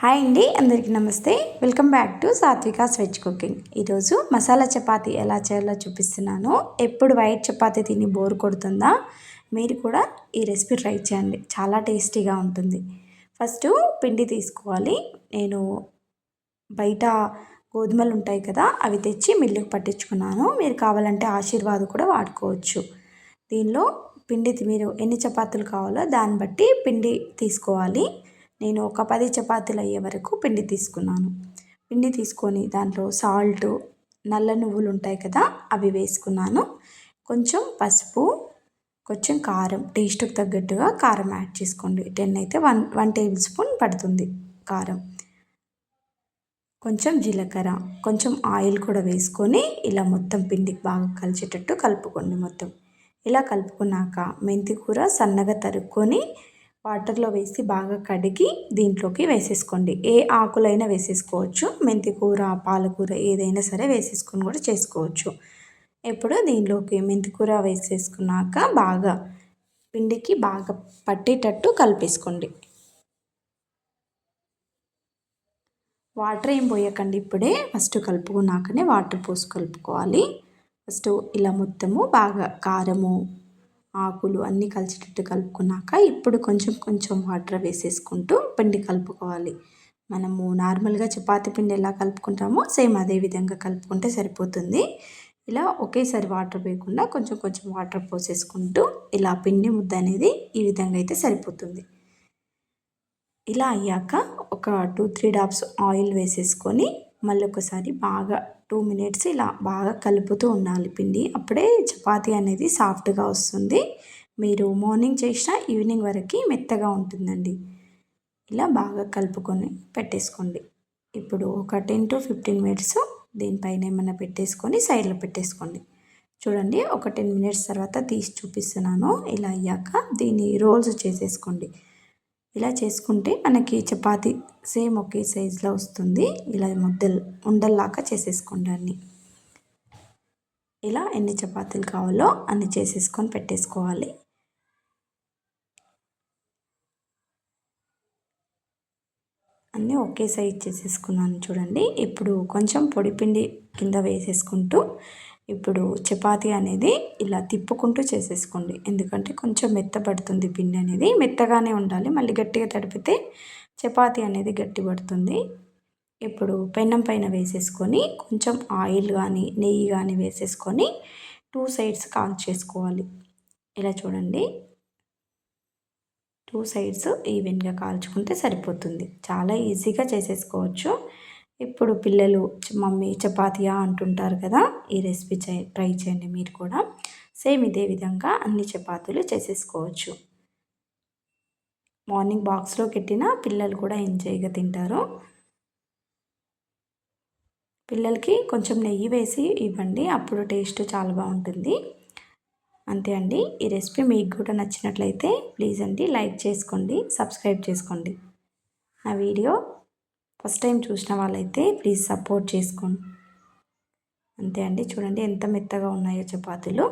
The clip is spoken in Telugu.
హాయ్ అండి, అందరికీ నమస్తే. Welcome back to Satvika's veg cooking. ఈరోజు మసాలా చపాతీ ఎలా చేయాలో చూపిస్తున్నాను. ఎప్పుడు వైట్ చపాతీ తిని బోర్ కొడుతుందా? మీరు కూడా ఈ రెసిపీ ట్రై చేయండి, చాలా టేస్టీగా ఉంటుంది. ఫస్ట్ పిండి తీసుకోవాలి. నేను బయట గోధుమలు ఉంటాయి కదా, అవి తెచ్చి మిల్లుకి పట్టించుకున్నాను. మీరు కావాలంటే ఆశీర్వాద్ కూడా వాడుకోవచ్చు. దీనిలో పిండి మీరు ఎన్ని చపాతీలు కావాలో దాన్ని బట్టి పిండి తీసుకోవాలి. నేను ఒక 10 చపాతీలు అయ్యే వరకు పిండి తీసుకున్నాను. పిండి తీసుకొని దాంట్లో సాల్ట్, నల్ల నువ్వులు ఉంటాయి కదా, అవి వేసుకున్నాను. కొంచెం పసుపు, కొంచెం కారం, టేస్ట్కి తగ్గట్టుగా కారం యాడ్ చేసుకోండి. 10 అయితే 1 టేబుల్ స్పూన్ పడుతుంది కారం. కొంచెం జీలకర్ర, కొంచెం ఆయిల్ కూడా వేసుకొని ఇలా మొత్తం పిండికి బాగా కలిసేటట్టు కలుపుకోండి. మొత్తం ఇలా కలుపుకున్నాక మెంతి కూర సన్నగా తరుక్కొని వాటర్లో వేసి బాగా కడిగి దీంట్లోకి వేసేసుకోండి. ఏ ఆకులైనా వేసేసుకోవచ్చు. మెంతి కూర, పాలకూర ఏదైనా సరే వేసేసుకొని కూడా చేసుకోవచ్చు. ఇప్పుడు దీనిలోకి మెంతి కూర వేసేసుకున్నాక బాగా పిండికి బాగా పట్టేటట్టు కలిపేసుకోండి. వాటర్ ఏం పోయకండి, ఇప్పుడే ఫస్ట్ కలుపుకున్నాకనే వాటర్ పోసి కలుపుకోవాలి. ఫస్ట్ ఇలా మొత్తము బాగా కారము, ఆకులు అన్నీ కలిసేటట్టు కలుపుకున్నాక ఇప్పుడు కొంచెం కొంచెం వాటర్ వేసేసుకుంటూ పిండి కలుపుకోవాలి. మనము నార్మల్గా చపాతీ పిండి ఎలా కలుపుకుంటామో సేమ్ అదే విధంగా కలుపుకుంటే సరిపోతుంది. ఇలా ఒకేసారి వాటర్ వేయకుండా కొంచెం కొంచెం వాటర్ పోసేసుకుంటూ ఇలా పిండి ముద్ద అనేది ఈ విధంగా అయితే సరిపోతుంది. ఇలా అయ్యాక ఒక 2-3 డ్రాప్స్ ఆయిల్ వేసేసుకొని మళ్ళీ ఒకసారి బాగా 2 మినిట్స్ ఇలా బాగా కలుపుతూ ఉండాలి పిండి. అప్పుడే చపాతీ అనేది సాఫ్ట్గా వస్తుంది. మీరు మార్నింగ్ చేసినా ఈవినింగ్ వరకు మెత్తగా ఉంటుందండి. ఇలా బాగా కలుపుకొని పెట్టేసుకోండి. ఇప్పుడు ఒక 10-15 మినిట్స్ దీనిపైన ఏమైనా పెట్టేసుకొని సైడ్లో పెట్టేసుకోండి. చూడండి, ఒక 10 మినిట్స్ తర్వాత తీసి చూపిస్తున్నాను. ఇలా అయ్యాక దీన్ని రోల్స్ చేసేసుకోండి. ఇలా చేసుకుంటే మనకి చపాతీ సేమ్ ఒకే సైజులో వస్తుంది. ఇలా ఉండల్లాగా చేసేసుకోండి అన్నీ. ఇలా ఎన్ని చపాతీలు కావాలో అన్ని చేసేసుకొని పెట్టేసుకోవాలి. అన్నీ ఒకే సైజ్ చేసేసుకున్నాను చూడండి. ఇప్పుడు కొంచెం పొడిపిండి కింద వేసేసుకుంటూ ఇప్పుడు చపాతీ అనేది ఇలా తిప్పుకుంటూ చేసేసుకోండి. ఎందుకంటే కొంచెం మెత్తపడుతుంది పిండి అనేది. మెత్తగానే ఉండాలి, మళ్ళీ గట్టిగా తడిపితే చపాతీ అనేది గట్టి పడుతుంది. ఇప్పుడు పెనం పైన వేసేసుకొని కొంచెం ఆయిల్ కానీ నెయ్యి కానీ వేసేసుకొని 2 సైడ్స్ కాల్చేసుకోవాలి. ఇలా చూడండి, 2 సైడ్స్ ఈవెన్గా కాల్చుకుంటే సరిపోతుంది. చాలా ఈజీగా చేసేసుకోవచ్చు. ఇప్పుడు పిల్లలు మమ్మీ చపాతీయా అంటుంటారు కదా, ఈ రెసిపీ ట్రై చేయండి మీరు కూడా. సేమ్ ఇదే విధంగా అన్ని చపాతీలు చేసేసుకోవచ్చు. మార్నింగ్ బాక్స్లో పెట్టినా పిల్లలు కూడా ఎంజాయ్గా తింటారు. పిల్లలకి కొంచెం నెయ్యి వేసి ఇవ్వండి, అప్పుడు టేస్ట్ చాలా బాగుంటుంది. అంతే అండి. ఈ రెసిపీ మీకు కూడా నచ్చినట్లయితే ప్లీజ్ అండి లైక్ చేసుకోండి, సబ్స్క్రైబ్ చేసుకోండి. నా వీడియో ఫస్ట్ టైం చూసిన వాళ్ళైతే ప్లీజ్ సపోర్ట్ చేసుకోండి. అంతే అండి, చూడండి ఎంత మెత్తగా ఉన్నాయో చపాతీలు.